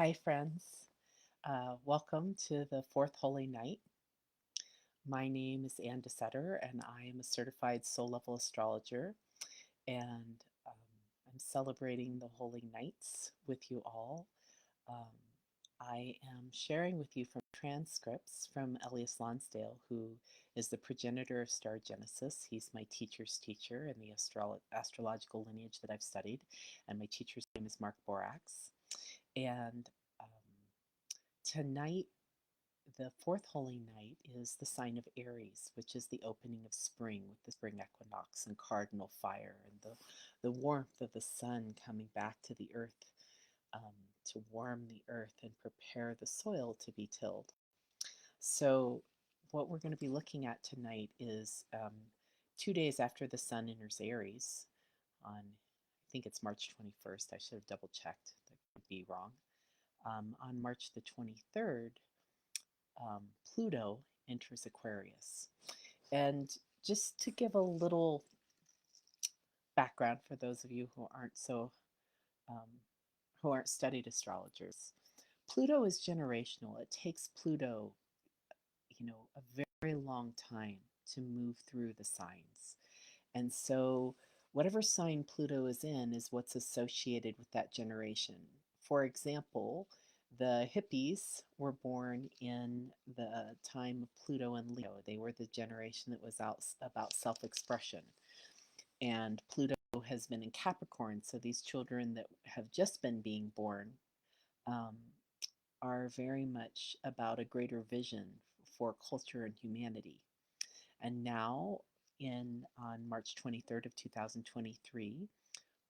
Hi, friends. Welcome to the fourth Holy Night. My name is DeSutter, and I am a certified soul level astrologer. And I'm celebrating the Holy Nights with you all. Um, I am sharing with you from transcripts from Ellias Lonsdale, who is the progenitor of star Genesis. He's my teacher's teacher in the astrological lineage that I've studied, and my teacher's name is Mark Borax. And tonight, the fourth holy night, is the sign of Aries, which is the opening of spring with the spring equinox and cardinal fire and the warmth of the sun coming back to the earth um, to warm the earth and prepare the soil to be tilled. So, what we're going to be looking at tonight is 2 days after the sun enters Aries on, I think it's March 21st. I should have double checked. That could be wrong. On March the 23rd, Pluto enters Aquarius. And just to give a little background for those of you um, who aren't studied astrologers, Pluto is generational. It takes Pluto, a very long time to move through the signs. And so, whatever sign Pluto is in is what's associated with that generation. For example, the hippies were born in the time of Pluto and Leo. They were the generation that was out about self expression. And Pluto has been in Capricorn. So, these children that have just been being born um, are very much about a greater vision for culture and humanity. And now, in on March 23rd of 2023,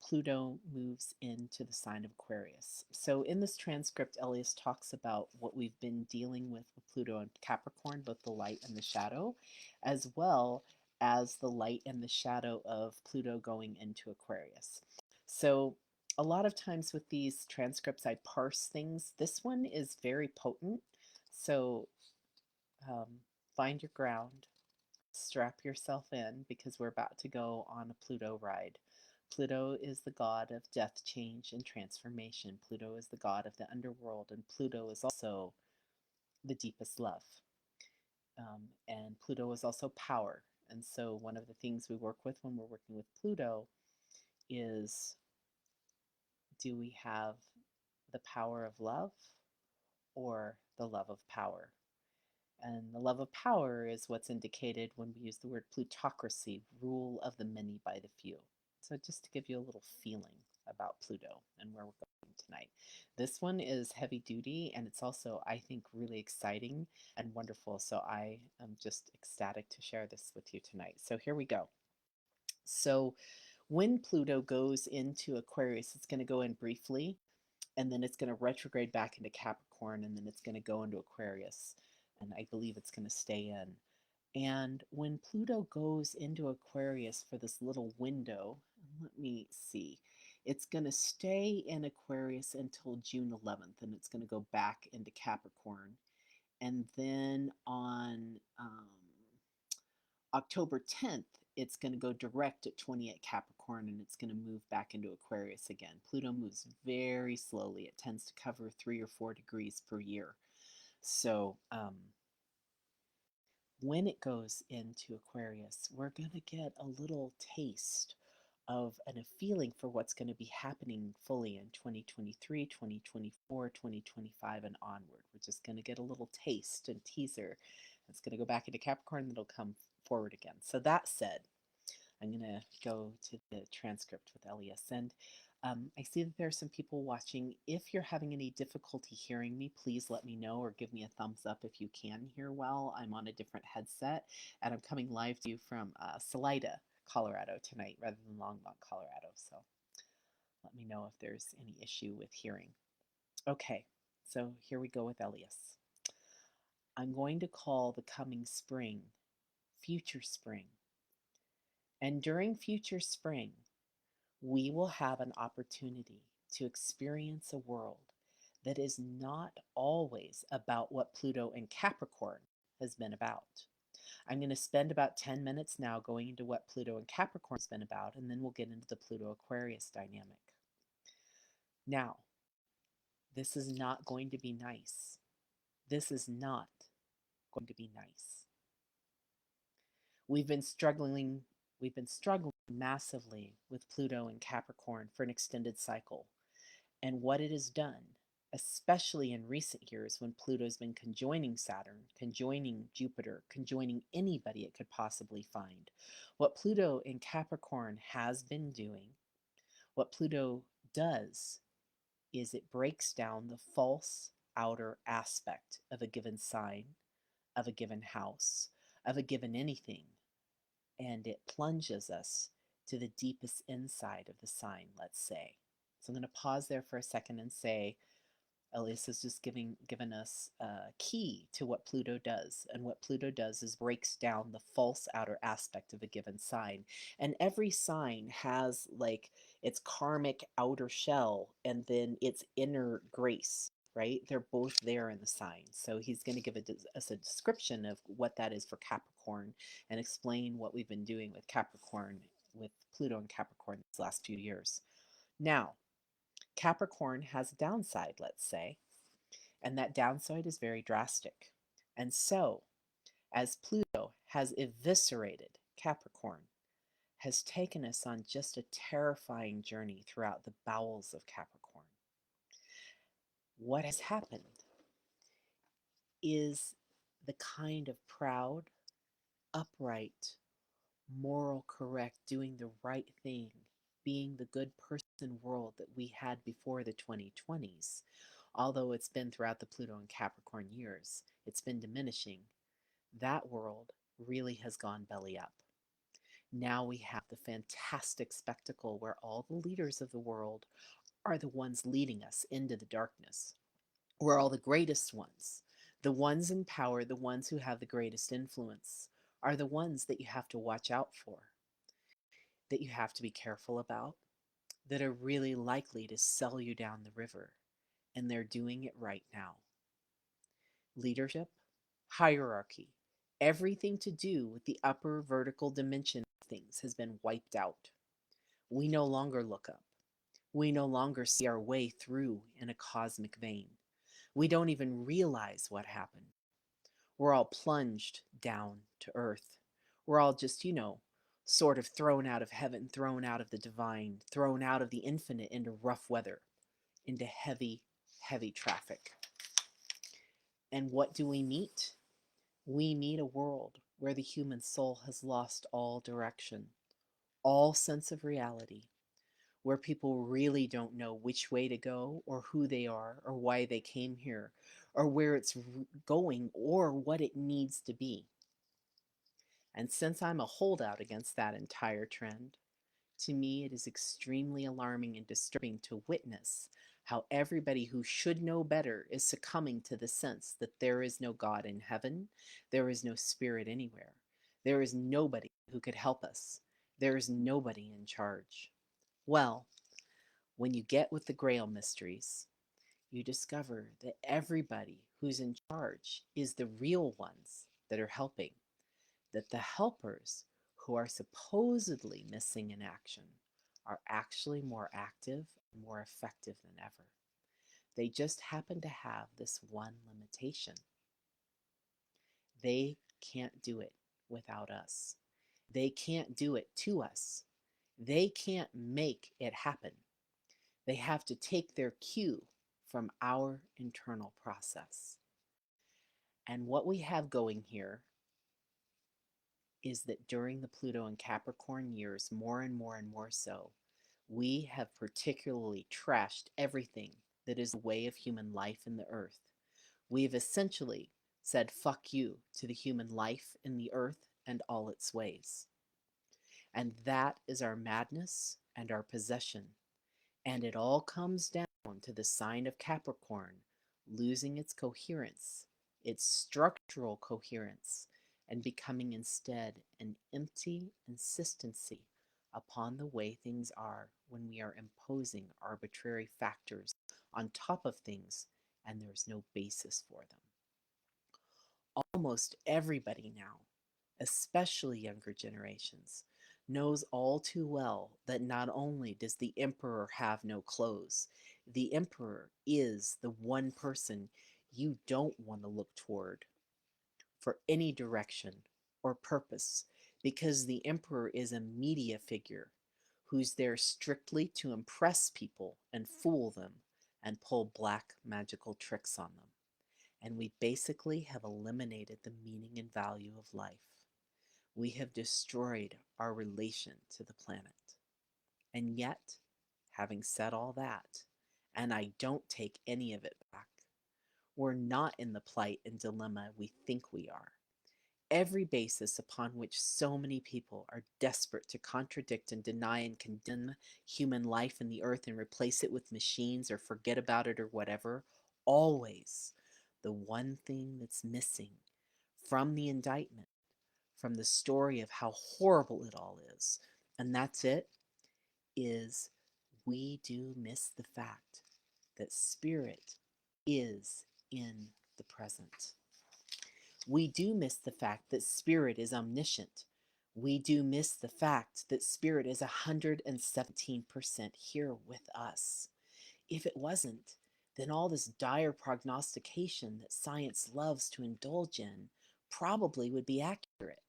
Pluto moves into the sign of Aquarius. So in this transcript, Elias talks about what we've been dealing with Pluto and Capricorn, both the light and the shadow, as well as the light and the shadow of Pluto going into Aquarius. So a lot of times with these transcripts, I parse things. This one is very potent. So um, find your ground, strap yourself in, because we're about to go on a Pluto ride. Pluto is the god of death, change, and transformation. Pluto is the god of the underworld, and Pluto is also the deepest love. And Pluto is also power. And so, one of the things we work with when we're working with Pluto is, do we have the power of love or the love of power? And the love of power is what's indicated when we use the word plutocracy, rule of the many by the few. So, just to give you a little feeling about Pluto and where we're going tonight. This one is heavy duty, and it's also, I think, really exciting and wonderful. So, I am just ecstatic to share this with you tonight. So, here we go. So, when Pluto goes into Aquarius, it's going to go in briefly, and then it's going to retrograde back into Capricorn, and then it's going to go into Aquarius, and I believe it's going to stay in. And when Pluto goes into Aquarius for this little window, let me see, it's going to stay in Aquarius until June 11th, and it's going to go back into Capricorn. And then on October 10th, it's going to go direct at 20 at Capricorn, and it's going to move back into Aquarius again. Pluto moves very slowly. It tends to cover 3 or 4 degrees per year. So when it goes into Aquarius, we're going to get a little taste of and a feeling for what's going to be happening fully in 2023, 2024, 2025, and onward. We're just going to get a little taste and teaser. It's going to go back into Capricorn, and it'll come forward again. So that said, I'm going to go to the transcript with Elias. And I see that there are some people watching. If you're having any difficulty hearing me, please let me know or give me a thumbs up if you can hear well. I'm on a different headset, and I'm coming live to you from Salida, Colorado tonight rather than Longmont, Colorado. So let me know if there's any issue with hearing. Okay, so here we go with Elias. I'm going to call the coming spring future spring. And during future spring, we will have an opportunity to experience a world that is not always about what Pluto and Capricorn has been about. I'm going to spend about 10 minutes now going into what Pluto and Capricorn has been about, and then we'll get into the Pluto Aquarius dynamic. Now, This is not going to be nice. This is not going to be nice. We've been struggling we've been struggling massively with Pluto and Capricorn for an extended cycle. And what it has done, especially in recent years when Pluto's been conjoining Saturn, conjoining Jupiter, conjoining anybody it could possibly find, what Pluto in Capricorn has been doing, what Pluto does is it breaks down the false outer aspect of a given sign, of a given house, of a given anything, and it plunges us to the deepest inside of the sign, let's say. So I'm going to pause there for a second and say, Ellias has just given us a key to what Pluto does. And what Pluto does is breaks down the false outer aspect of a given sign. And every sign has like its karmic outer shell and then its inner grace, right? They're both there in the sign. So he's going to give us a description of what that is for Capricorn and explain what we've been doing with Capricorn, with Pluto and Capricorn these last few years. Now, Capricorn has a downside, let's say, and that downside is very drastic. And so, as Pluto has eviscerated Capricorn, has taken us on just a terrifying journey throughout the bowels of Capricorn, what has happened is the kind of proud, upright, moral correct, doing the right thing, being the good person world that we had before the 2020s. Although it's been throughout the Pluto and Capricorn years, it's been diminishing. That world really has gone belly up. Now we have the fantastic spectacle where all the leaders of the world are the ones leading us into the darkness. We're all the greatest ones. The ones in power, the ones who have the greatest influence, are the ones that you have to watch out for, that you have to be careful about, that are really likely to sell you down the river. And they're doing it right now. Leadership, hierarchy, everything to do with the upper vertical dimension of things has been wiped out. We no longer look up. We no longer see our way through in a cosmic vein. We don't even realize what happened. We're all plunged down to earth. We're all just, sort of thrown out of heaven, thrown out of the divine, thrown out of the infinite into rough weather, into heavy, heavy traffic. And what do we meet? We meet a world where the human soul has lost all direction, all sense of reality, where people really don't know which way to go or who they are or why they came here or where it's going or what it needs to be. And since I'm a holdout against that entire trend, to me it is extremely alarming and disturbing to witness how everybody who should know better is succumbing to the sense that there is no God in heaven, there is no spirit anywhere, there is nobody who could help us, there is nobody in charge. Well, when you get with the Grail mysteries, you discover that everybody who's in charge is the real ones that are helping, that the helpers who are supposedly missing in action are actually more active and more effective than ever. They just happen to have this one limitation. They can't do it without us. They can't do it to us. They can't make it happen. They have to take their cue from our internal process. And what we have going here is that during the Pluto and Capricorn years, more and more and more so, we have particularly trashed everything that is the way of human life in the earth. We've essentially said fuck you to the human life in the earth and all its ways. And that is our madness and our possession. And it all comes down to the sign of Capricorn losing its coherence, its structural coherence, and becoming instead an empty insistency upon the way things are when we are imposing arbitrary factors on top of things and there's no basis for them. Almost everybody now, especially younger generations, knows all too well that not only does the emperor have no clothes, the emperor is the one person you don't want to look toward for any direction or purpose, because the emperor is a media figure who's there strictly to impress people and fool them and pull black magical tricks on them. And we basically have eliminated the meaning and value of life. We have destroyed our relation to the planet. And yet, having said all that, and I don't take any of it back, we're not in the plight and dilemma we think we are. Every basis upon which so many people are desperate to contradict and deny and condemn human life and the earth and replace it with machines or forget about it or whatever, always the one thing that's missing from the indictment, from the story of how horrible it all is, and that's it, is we do miss the fact that spirit is in the present. We do miss the fact that spirit is omniscient. We do miss the fact that spirit is 117% here with us. If it wasn't, then all this dire prognostication that science loves to indulge in probably would be accurate.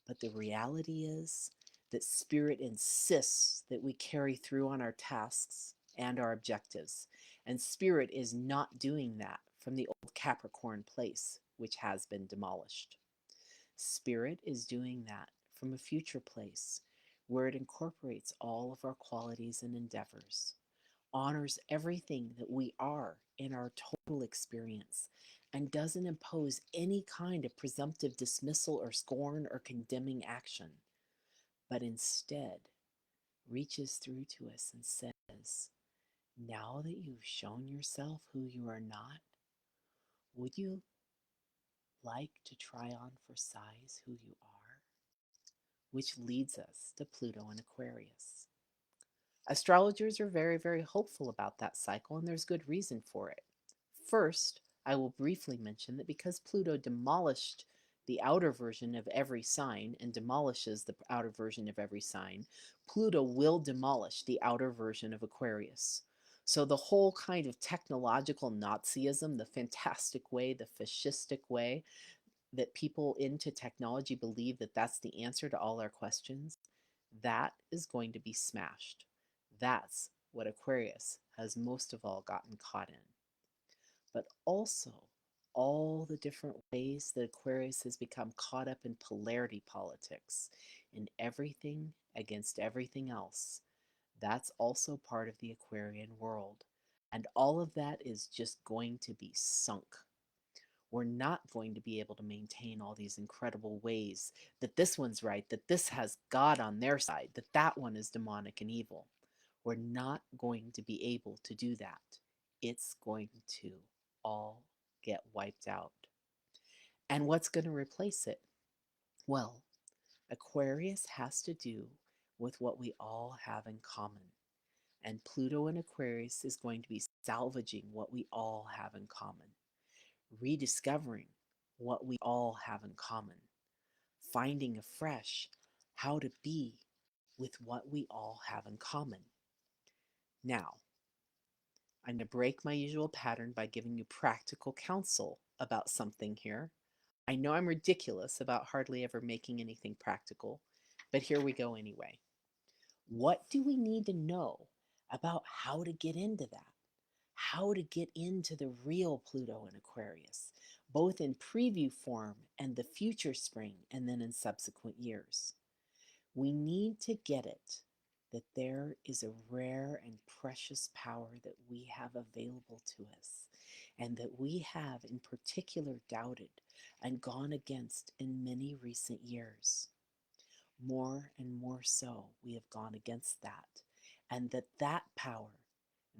But the reality is that spirit insists that we carry through on our tasks and our objectives. And spirit is not doing that from the old Capricorn place, which has been demolished. Spirit is doing that from a future place where it incorporates all of our qualities and endeavors, honors everything that we are in our total experience, and doesn't impose any kind of presumptive dismissal or scorn or condemning action, but instead reaches through to us and says, now that you've shown yourself who you are not, would you like to try on for size who you are? Which leads us to Pluto and Aquarius. Astrologers are very, very hopeful about that cycle, and there's good reason for it. First, I will briefly mention that because Pluto demolished the outer version of every sign and demolishes the outer version of every sign, Pluto will demolish the outer version of Aquarius. So the whole kind of technological Nazism, the fantastic way, the fascistic way that people into technology believe that that's the answer to all our questions, that is going to be smashed. That's what Aquarius has most of all gotten caught in. But also all the different ways that Aquarius has become caught up in polarity politics, in everything against everything else. That's also part of the Aquarian world. And all of that is just going to be sunk. We're not going to be able to maintain all these incredible ways that this one's right, that this has God on their side, that that one is demonic and evil. We're not going to be able to do that. It's going to all get wiped out. And what's going to replace it? Well, Aquarius has to do with what we all have in common. And Pluto in Aquarius is going to be salvaging what we all have in common, rediscovering what we all have in common, finding afresh how to be with what we all have in common. Now, I'm going to break my usual pattern by giving you practical counsel about something here. I know I'm ridiculous about hardly ever making anything practical, but here we go anyway. What do we need to know about how to get into that? How to get into the real Pluto in Aquarius, both in preview form and the future spring, and then in subsequent years? We need to get it that there is a rare and precious power that we have available to us, and that we have in particular doubted and gone against in many recent years. More and more so, we have gone against that, and that power,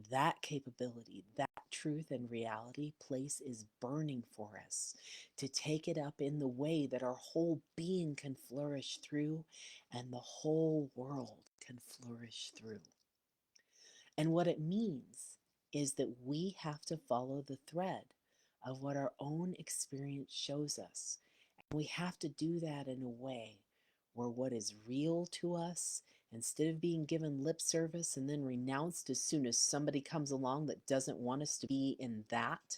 that capability, that truth and reality place is burning for us to take it up in the way that our whole being can flourish through and the whole world can flourish through. And what it means is that we have to follow the thread of what our own experience shows us. And we have to do that in a way where what is real to us, instead of being given lip service and then renounced as soon as somebody comes along that doesn't want us to be in that,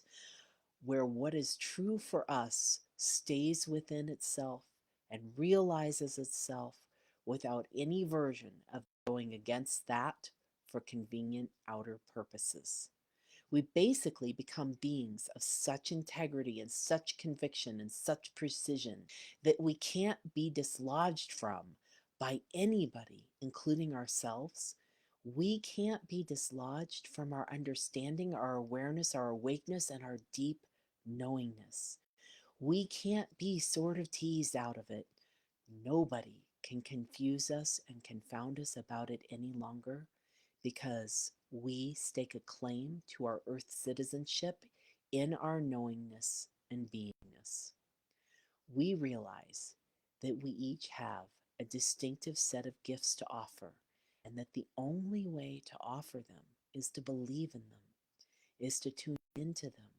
where what is true for us stays within itself and realizes itself without any version of going against that for convenient outer purposes. We basically become beings of such integrity and such conviction and such precision that we can't be dislodged from by anybody, including ourselves. We can't be dislodged from our understanding, our awareness, our awakeness, and our deep knowingness. We can't be sort of teased out of it. Nobody can confuse us and confound us about it any longer, because we stake a claim to our earth citizenship in our knowingness and beingness. We realize that we each have a distinctive set of gifts to offer, and that the only way to offer them is to believe in them, is to tune into them,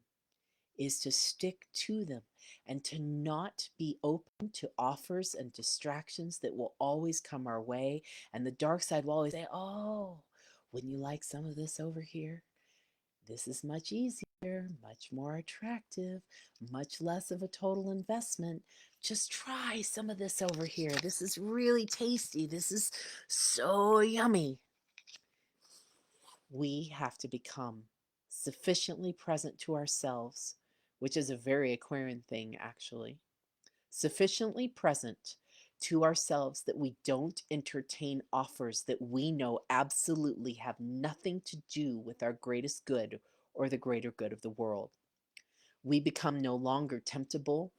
is to stick to them, and to not be open to offers and distractions that will always come our way. And the dark side will always say, oh, wouldn't you like some of this over here? This is much easier, much more attractive, much less of a total investment. Just try some of this over here. This is really tasty. This is so yummy. We have to become sufficiently present to ourselves, which is a very Aquarian thing, actually. Sufficiently present to ourselves that we don't entertain offers that we know absolutely have nothing to do with our greatest good or the greater good of the world. We become no longer temptable.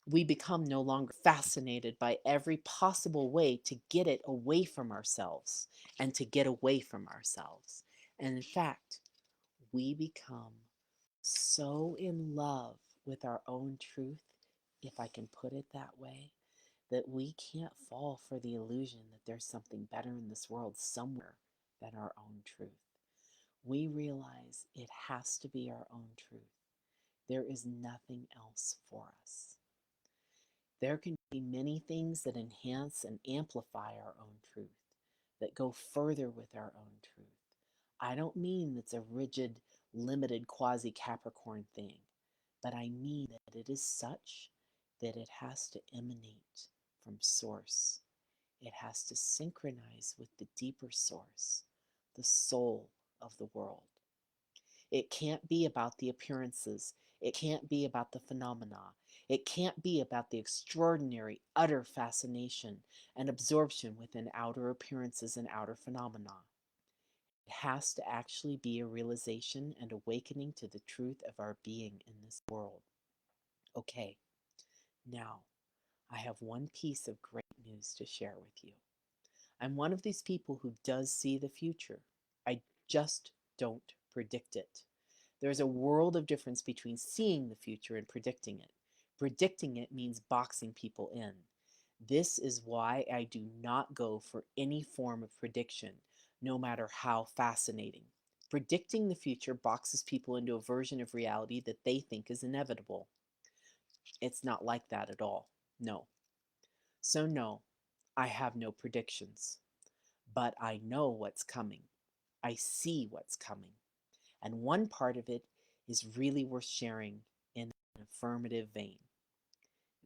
We become no longer fascinated by every possible way to get it away from ourselves and to get away from ourselves. And in fact, we become so in love with our own truth, if I can put it that way, that we can't fall for the illusion that there's something better in this world somewhere than our own truth. We realize it has to be our own truth. There is nothing else for us. There can be many things that enhance and amplify our own truth, that go further with our own truth. I don't mean it's a rigid, limited quasi Capricorn thing, but I mean that it is such that it has to emanate from source. It has to synchronize with the deeper source, the soul of the world. It can't be about the appearances. It can't be about the phenomena. It can't be about the extraordinary, utter fascination and absorption within outer appearances and outer phenomena. It has to actually be a realization and awakening to the truth of our being in this world. Okay, now I have one piece of great news to share with you. I'm one of these people who does see the future. I just don't predict it. There's a world of difference between seeing the future and predicting it. Predicting it means boxing people in. This is why I do not go for any form of prediction, no matter how fascinating. Predicting the future boxes people into a version of reality that they think is inevitable. It's not like that at all. No. So, no, I have no predictions. But I know what's coming. I see what's coming. And one part of it is really worth sharing in an affirmative vein.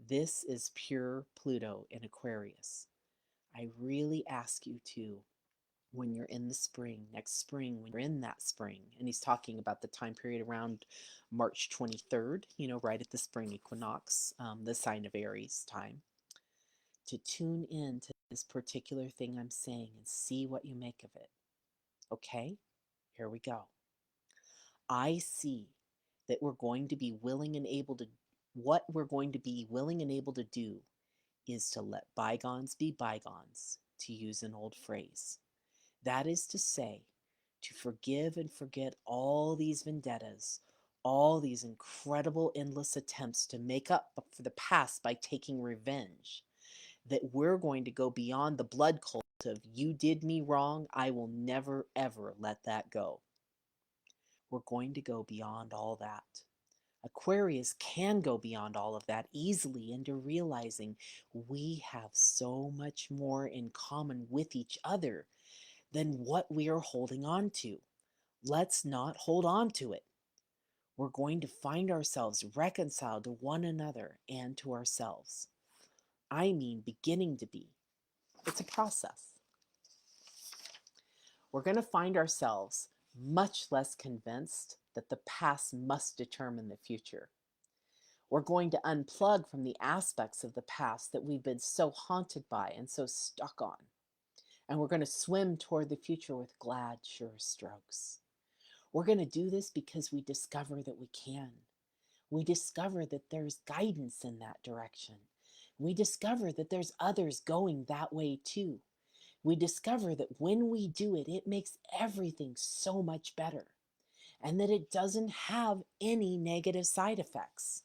This is pure Pluto in Aquarius. I really ask you to, when you're in the spring, next spring, when you're in that spring, and he's talking about the time period around March 23rd, right at the spring equinox, the sign of Aries time, to tune in to this particular thing I'm saying and see what you make of it. Okay, here we go. I see that we're going to be willing and able to, what we're going to be willing and able to do is to let bygones be bygones, to use an old phrase. That is to say, to forgive and forget all these vendettas, all these incredible, endless attempts to make up for the past by taking revenge. That we're going to go beyond the blood cult of you did me wrong, I will never, ever let that go. We're going to go beyond all that. Aquarius can go beyond all of that easily into realizing we have so much more in common with each other than what we are holding on to. Let's not hold on to it. We're going to find ourselves reconciled to one another and to ourselves. I mean, beginning to be. It's a process. We're going to find ourselves much less convinced that the past must determine the future. We're going to unplug from the aspects of the past that we've been so haunted by and so stuck on. And we're going to swim toward the future with glad, sure strokes. We're going to do this because we discover that we can. We discover that there's guidance in that direction. We discover that there's others going that way too. We discover that when we do it, it makes everything so much better and that it doesn't have any negative side effects.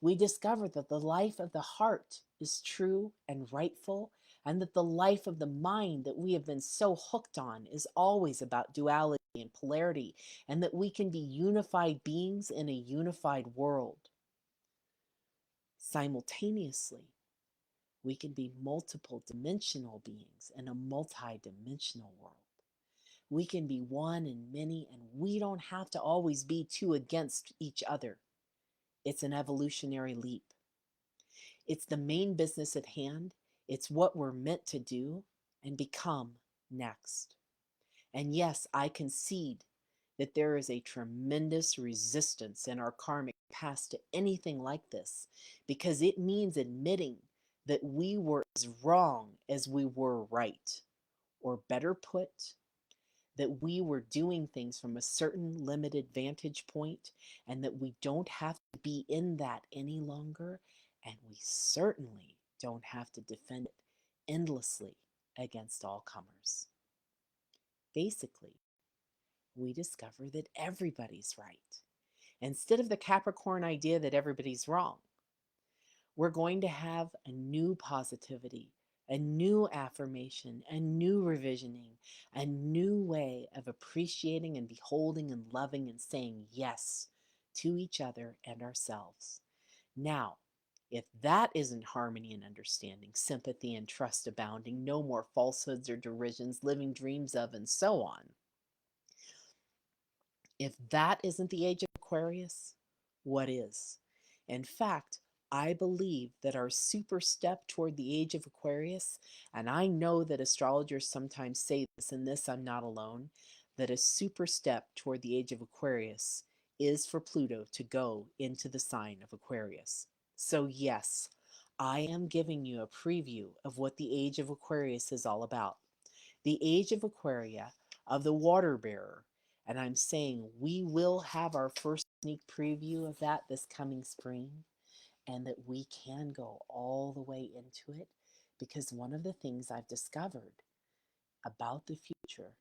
We discover that the life of the heart is true and rightful, and that the life of the mind that we have been so hooked on is always about duality and polarity, and that we can be unified beings in a unified world. Simultaneously, we can be multiple dimensional beings in a multi-dimensional world. We can be one in many, and we don't have to always be two against each other. It's an evolutionary leap. It's the main business at hand. It's what we're meant to do and become next. And yes, I concede that there is a tremendous resistance in our karmic past to anything like this, because it means admitting that we were as wrong as we were right. Or better put, that we were doing things from a certain limited vantage point and that we don't have to be in that any longer. And we certainly don't have to defend it endlessly against all comers. Basically, we discover that everybody's right instead of the Capricorn idea that everybody's wrong. We're going to have a new positivity, a new affirmation, a new revisioning, a new way of appreciating and beholding and loving and saying yes to each other and ourselves. Now, if that isn't harmony and understanding, sympathy and trust abounding, no more falsehoods or derisions, living dreams of, and so on. If that isn't the age of Aquarius, what is? In fact, I believe that our super step toward the age of Aquarius, and I know that astrologers sometimes say this, and this I'm not alone, that a super step toward the age of Aquarius is for Pluto to go into the sign of Aquarius. So yes, I am giving you a preview of what the age of Aquarius is all about. The age of Aquaria, of the water bearer, and I'm saying we will have our first sneak preview of that this coming spring, and that we can go all the way into it, because one of the things I've discovered about the future,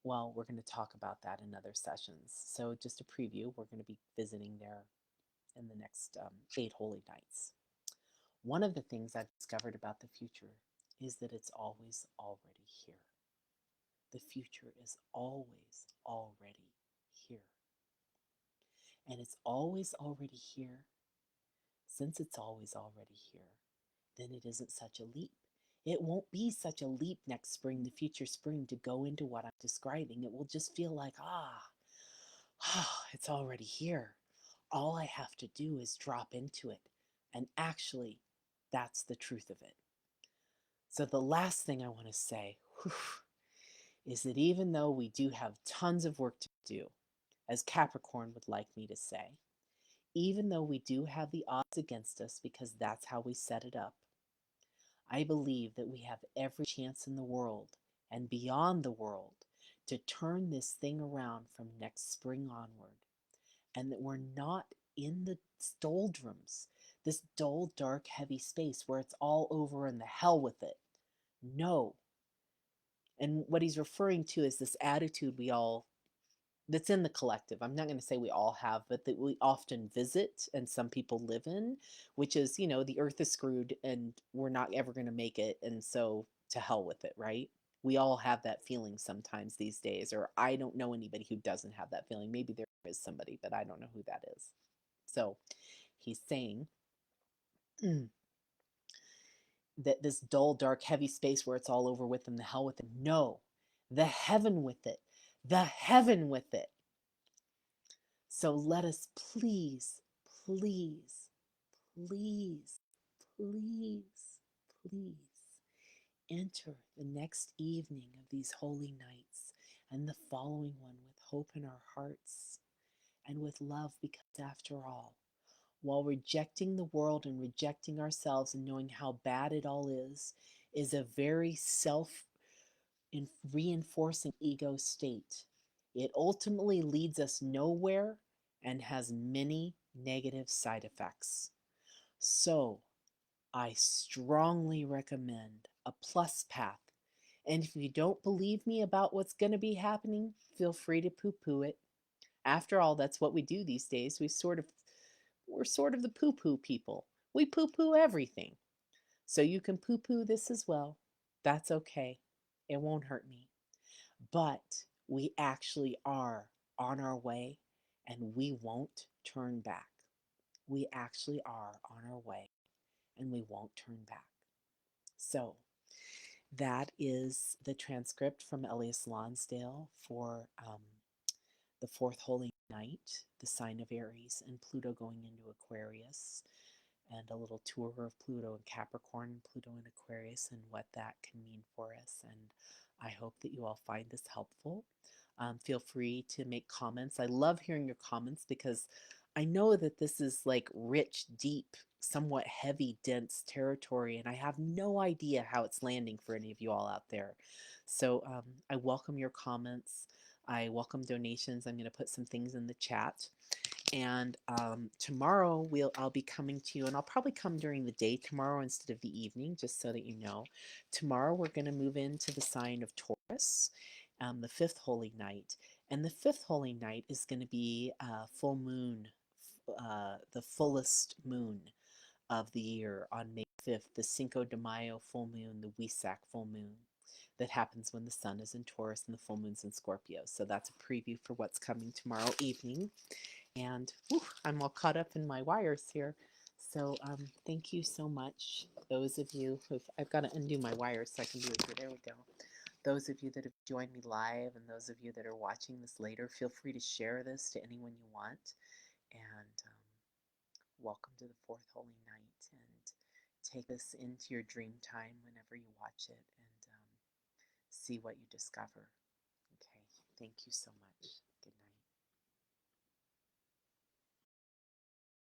well, we're going to talk about that in other sessions. So just a preview, we're going to be visiting there in the next 8 holy nights. One of the things I've discovered about the future is that it's always already here. The future is always already here. And it's always already here. Since it's always already here, then it isn't such a leap. It won't be such a leap next spring, the future spring, to go into what I'm describing. It will just feel like, it's already here. All I have to do is drop into it. And actually, that's the truth of it. So the last thing I want to say is that even though we do have tons of work to do, as Capricorn would like me to say, even though we do have the odds against us because that's how we set it up, I believe that we have every chance in the world and beyond the world to turn this thing around from next spring onward, and that we're not in the doldrums, this dull, dark, heavy space where it's all over and the hell with it. No. And what he's referring to is this attitude that's in the collective. I'm not going to say we all have, but that we often visit and some people live in, which is, the earth is screwed and we're not ever going to make it. And so to hell with it, right? We all have that feeling sometimes these days, or I don't know anybody who doesn't have that feeling. Maybe there is somebody, but I don't know who that is. So he's saying that this dull, dark, heavy space where it's all over with them, the hell with it. No, the heaven with it, the heaven with it. So let us please, please, please, please, please enter the next evening of these holy nights and the following one with hope in our hearts and with love, because after all, while rejecting the world and rejecting ourselves and knowing how bad it all is a very self reinforcing ego state. It ultimately leads us nowhere and has many negative side effects. So, I strongly recommend a plus path. And if you don't believe me about what's going to be happening, feel free to poo poo it. After all, that's what we do these days. We're sort of the poo poo people. We poo poo everything. So you can poo poo this as well. That's okay. It won't hurt me. But we actually are on our way and we won't turn back. We actually are on our way and we won't turn back. So that is the transcript from Ellias Lonsdale for the fourth holy night, the sign of Aries, and Pluto going into Aquarius, and a little tour of Pluto in Capricorn, Pluto in Aquarius, and what that can mean for us. And I hope that you all find this helpful. Feel free to make comments. I love hearing your comments because I know that this is like rich, deep, somewhat heavy, dense territory, and I have no idea how it's landing for any of you all out there. So I welcome your comments. I welcome donations. I'm going to put some things in the chat. And tomorrow I'll be coming to you, and I'll probably come during the day tomorrow instead of the evening, just so that you know. Tomorrow we're going to move into the sign of Taurus, the fifth holy night. And the fifth holy night is going to be full moon, the fullest moon of the year on May 5th, the Cinco de Mayo full moon, the Wesak full moon. That happens when the sun is in Taurus and the full moon's in Scorpio. So that's a preview for what's coming tomorrow evening. And I'm all caught up in my wires here. So thank you so much. Those of you I've got to undo my wires so I can do it here. There we go. Those of you that have joined me live and those of you that are watching this later, feel free to share this to anyone you want. And welcome to the fourth holy night. And take this into your dream time whenever you watch it and see what you discover. Okay, thank you so much.